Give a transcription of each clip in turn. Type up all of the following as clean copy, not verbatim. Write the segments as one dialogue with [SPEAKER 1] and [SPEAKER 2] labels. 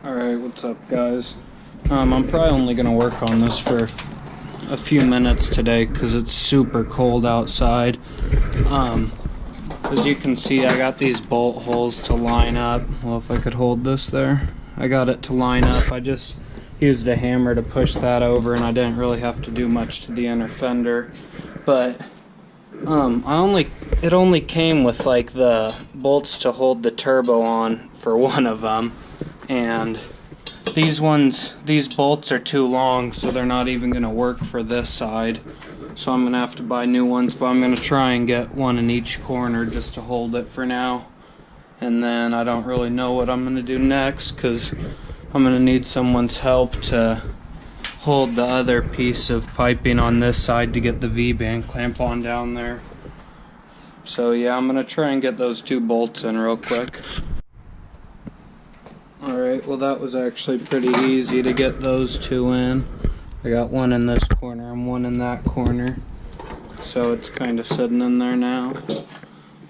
[SPEAKER 1] Alright, what's up guys? I'm probably only going to work on this for a few minutes today because it's super cold outside. As you can see, I got these bolt holes to line up. Well, if I could hold this there. I got it to line up. I just used a hammer to push that over and I didn't really have to do much to the inner fender. But it only came with like the bolts to hold the turbo on for one of them, and these bolts are too long, so they're not even going to work for this side. So I'm going to have to buy new ones, but I'm going to try and get one in each corner just to hold it for now. And then I don't really know what I'm going to do next because I'm going to need someone's help to hold the other piece of piping on this side to get the V-band clamp on down there. So yeah, I'm going to try and get those two bolts in real quick. Alright, well that was actually pretty easy to get those two in. I got one in this corner and one in that corner. So it's kind of sitting in there now.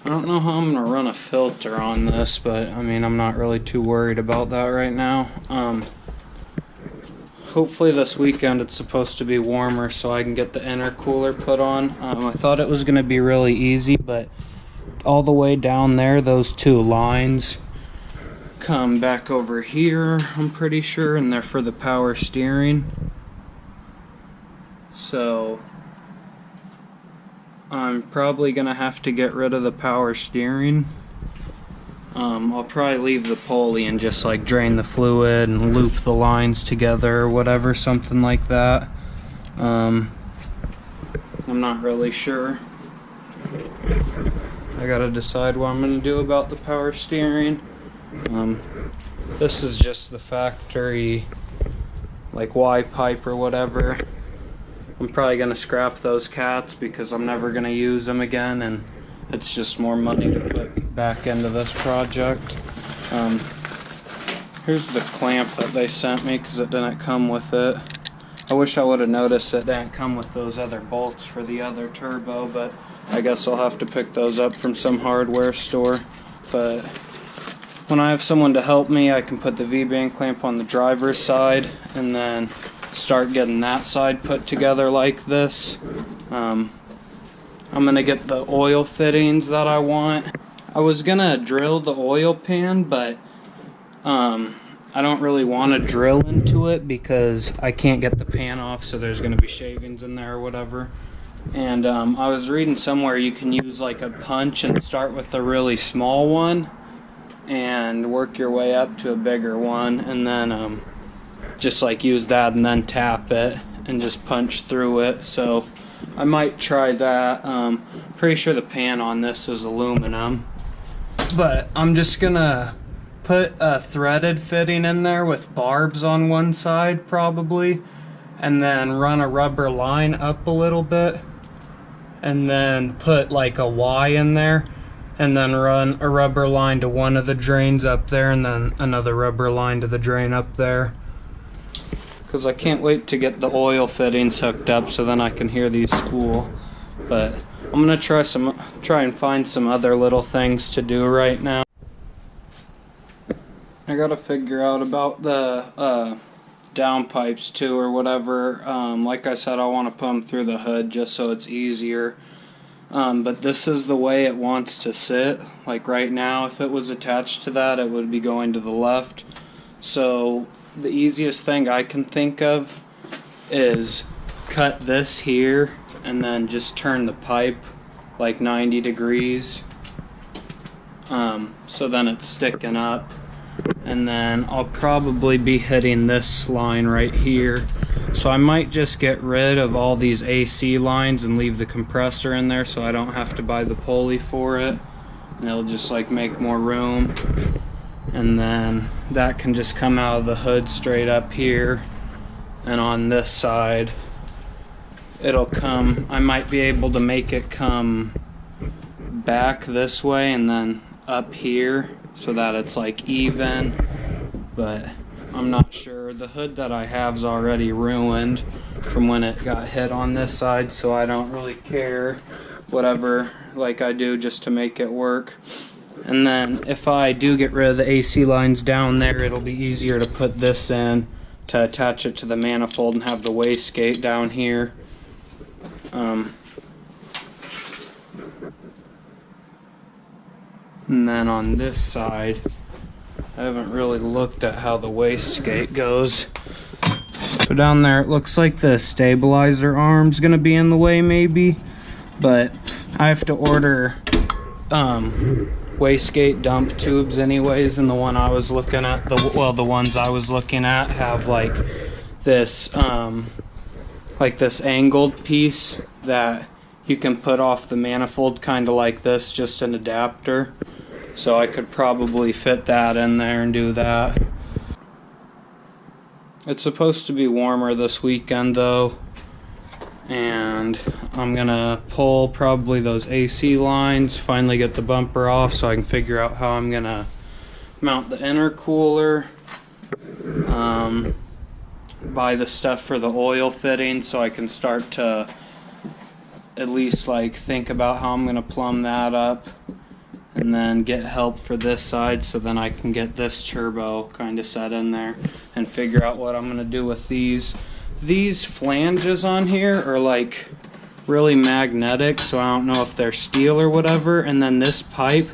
[SPEAKER 1] I don't know how I'm going to run a filter on this, but I mean, I'm not really too worried about that right now. Hopefully this weekend it's supposed to be warmer so I can get the intercooler put on. I thought it was going to be really easy, but all the way down there, those two lines come back over here, I'm pretty sure, and they're for the power steering. So I'm probably gonna have to get rid of the power steering. I'll probably leave the pulley and just like drain the fluid and loop the lines together or whatever, something like that. I'm not really sure. I gotta decide what I'm gonna do about the power steering. This is just the factory like Y pipe or whatever. I'm probably gonna scrap those cats because I'm never gonna use them again, and it's just more money to put back into this project. Here's the clamp that they sent me because it didn't come with it. I wish I would have noticed it didn't come with those other bolts for the other turbo, but I guess I'll have to pick those up from some hardware store. But when I have someone to help me, I can put the V-band clamp on the driver's side and then start getting that side put together like this. I'm gonna get the oil fittings that I want. I was gonna drill the oil pan, but I don't really want to drill into it because I can't get the pan off, so there's gonna be shavings in there or whatever. And I was reading somewhere you can use like a punch and start with a really small one and work your way up to a bigger one, and then just like use that and then tap it and just punch through it. So I might try that. Pretty sure the pan on this is aluminum, but I'm just gonna put a threaded fitting in there with barbs on one side probably, and then run a rubber line up a little bit, and then put like a Y in there, and then run a rubber line to one of the drains up there, and then another rubber line to the drain up there. Because I can't wait to get the oil fittings hooked up so then I can hear these spool. But I'm gonna try and find some other little things to do right now. I gotta figure out about the downpipes too or whatever. Like I said, I want to put them through the hood just so it's easier. But this is the way it wants to sit. Like right now, if it was attached to that, it would be going to the left. So the easiest thing I can think of is cut this here and then just turn the pipe like 90 degrees. So then it's sticking up. And then I'll probably be hitting this line right here. So I might just get rid of all these AC lines and leave the compressor in there so I don't have to buy the pulley for it. And it'll just like make more room. And then that can just come out of the hood straight up here. And on this side, it'll come, I might be able to make it come back this way and then up here so that it's like even, but I'm not sure. The hood that I have is already ruined from when it got hit on this side, so I don't really care. Whatever like I do just to make it work. And then if I do get rid of the AC lines down there, it'll be easier to put this in to attach it to the manifold and have the wastegate down here. And then on this side, I haven't really looked at how the wastegate goes. So down there it looks like the stabilizer arm's gonna be in the way maybe, but I have to order wastegate dump tubes anyways, and the one I was looking at, the ones I was looking at have like this angled piece that you can put off the manifold, kind of like this, just an adapter. So I could probably fit that in there and do that. It's supposed to be warmer this weekend though, and I'm gonna pull probably those AC lines, finally get the bumper off so I can figure out how I'm gonna mount the intercooler, buy the stuff for the oil fitting so I can start to at least like think about how I'm gonna plumb that up, and then get help for this side so then I can get this turbo kind of set in there and figure out what I'm gonna do with these. These flanges on here are like really magnetic, so I don't know if they're steel or whatever, and then this pipe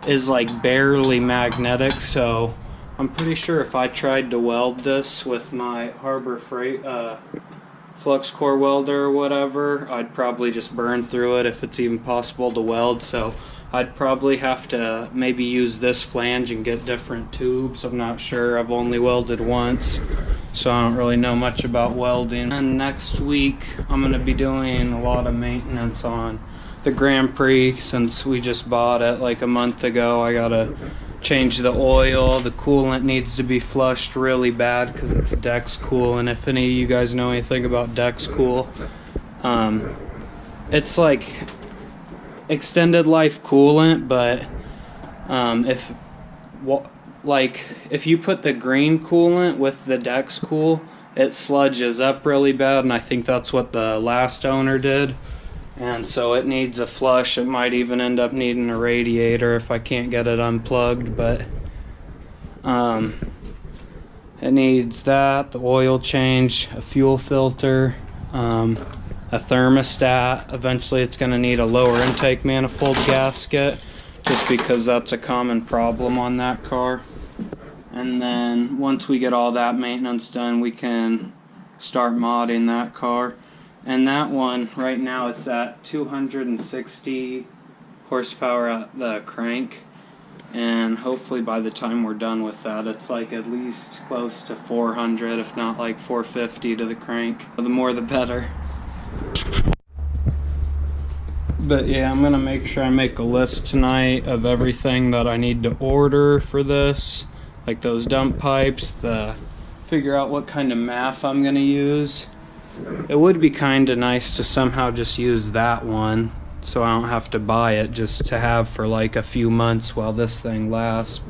[SPEAKER 1] is like barely magnetic, so I'm pretty sure if I tried to weld this with my Harbor Freight flux core welder or whatever, I'd probably just burn through it if it's even possible to weld. So I'd probably have to maybe use this flange and get different tubes. I'm not sure. I've only welded once, so I don't really know much about welding. And next week I'm going to be doing a lot of maintenance on the Grand Prix. Since we just bought it like a month ago, I gotta change the oil. The coolant needs to be flushed really bad because it's Dex Cool, and if any of you guys know anything about Dex Cool, it's like extended life coolant, but if you put the green coolant with the Dex Cool, it sludges up really bad, and I think that's what the last owner did, and so it needs a flush. It might even end up needing a radiator if I can't get it unplugged, but it needs that, the oil change, a fuel filter, a thermostat. Eventually it's going to need a lower intake manifold gasket, just because that's a common problem on that car. And then once we get all that maintenance done, we can start modding that car. And that one right now, it's at 260 horsepower at the crank, and hopefully by the time we're done with that, it's like at least close to 400, if not like 450 to the crank. The more the better. But yeah, I'm gonna make sure I make a list tonight of everything that I need to order for this, like those dump pipes, figure out what kind of MAF I'm gonna use. It would be kind of nice to somehow just use that one so I don't have to buy it, just to have for like a few months while this thing lasts.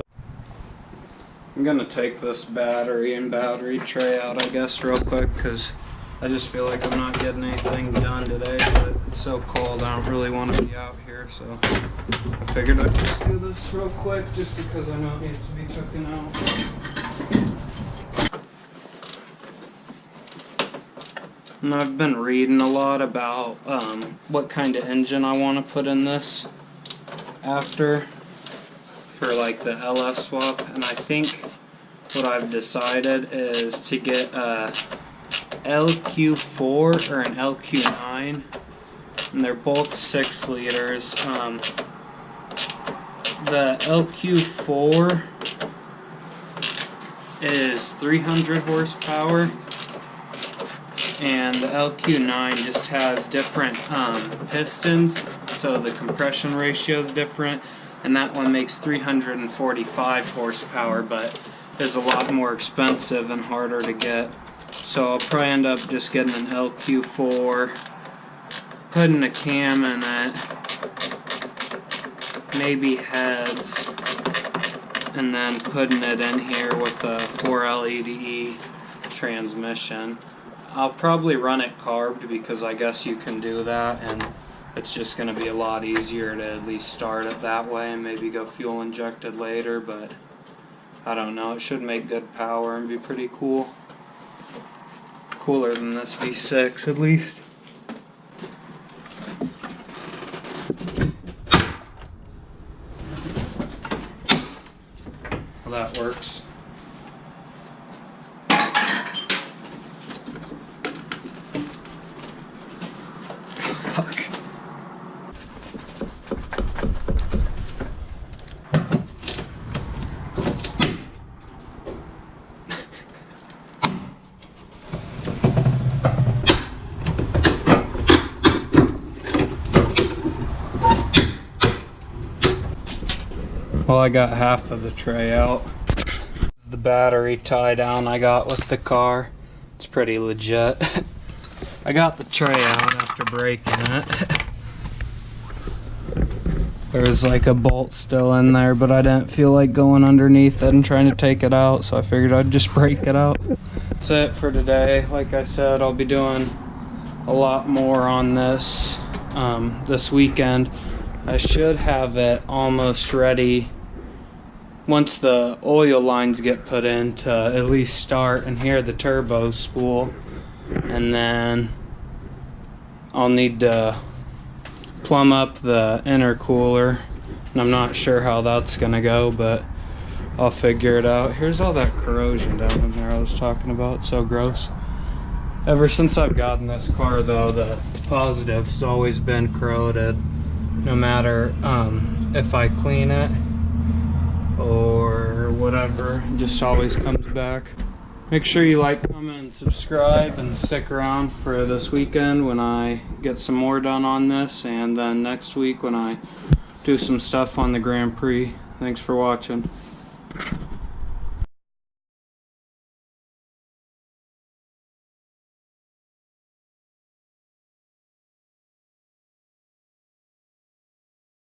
[SPEAKER 1] I'm gonna take this battery and battery tray out, I guess, real quick, because I just feel like I'm not getting anything done today, but it's so cold I don't really want to be out here, so I figured I'd just do this real quick just because I know it needs to be taken out. And I've been reading a lot about what kind of engine I want to put in this after for like the LS swap, and I think what I've decided is to get a LQ4 or an LQ9, and they're both 6 liters. The LQ4 is 300 horsepower, and the LQ9 just has different pistons, so the compression ratio is different, and that one makes 345 horsepower, but is a lot more expensive and harder to get. So I'll probably end up just getting an LQ4, putting a cam in it, maybe heads, and then putting it in here with a 4L80E transmission. I'll probably run it carbed because I guess you can do that, and it's just going to be a lot easier to at least start it that way and maybe go fuel injected later, but I don't know, it should make good power and be pretty cool. Cooler than this V6 at least. Well, that works. Fuck. Well, I got half of the tray out. The battery tie down I got with the car. It's pretty legit. I got the tray out after breaking it. There's like a bolt still in there, but I didn't feel like going underneath it and trying to take it out, so I figured I'd just break it out. That's it for today. Like I said, I'll be doing a lot more on this this weekend. I should have it almost ready once the oil lines get put in to at least start and hear the turbo spool, and then I'll need to plumb up the intercooler, and I'm not sure how that's gonna go, but I'll figure it out. Here's all that corrosion down in there I was talking about. It's so gross. Ever since I've gotten this car though, the positive's always been corroded. No matter if I clean it or whatever, it just always comes back. Make sure you like, comment, and subscribe, and stick around for this weekend when I get some more done on this, and then next week when I do some stuff on the Grand Prix. Thanks for watching.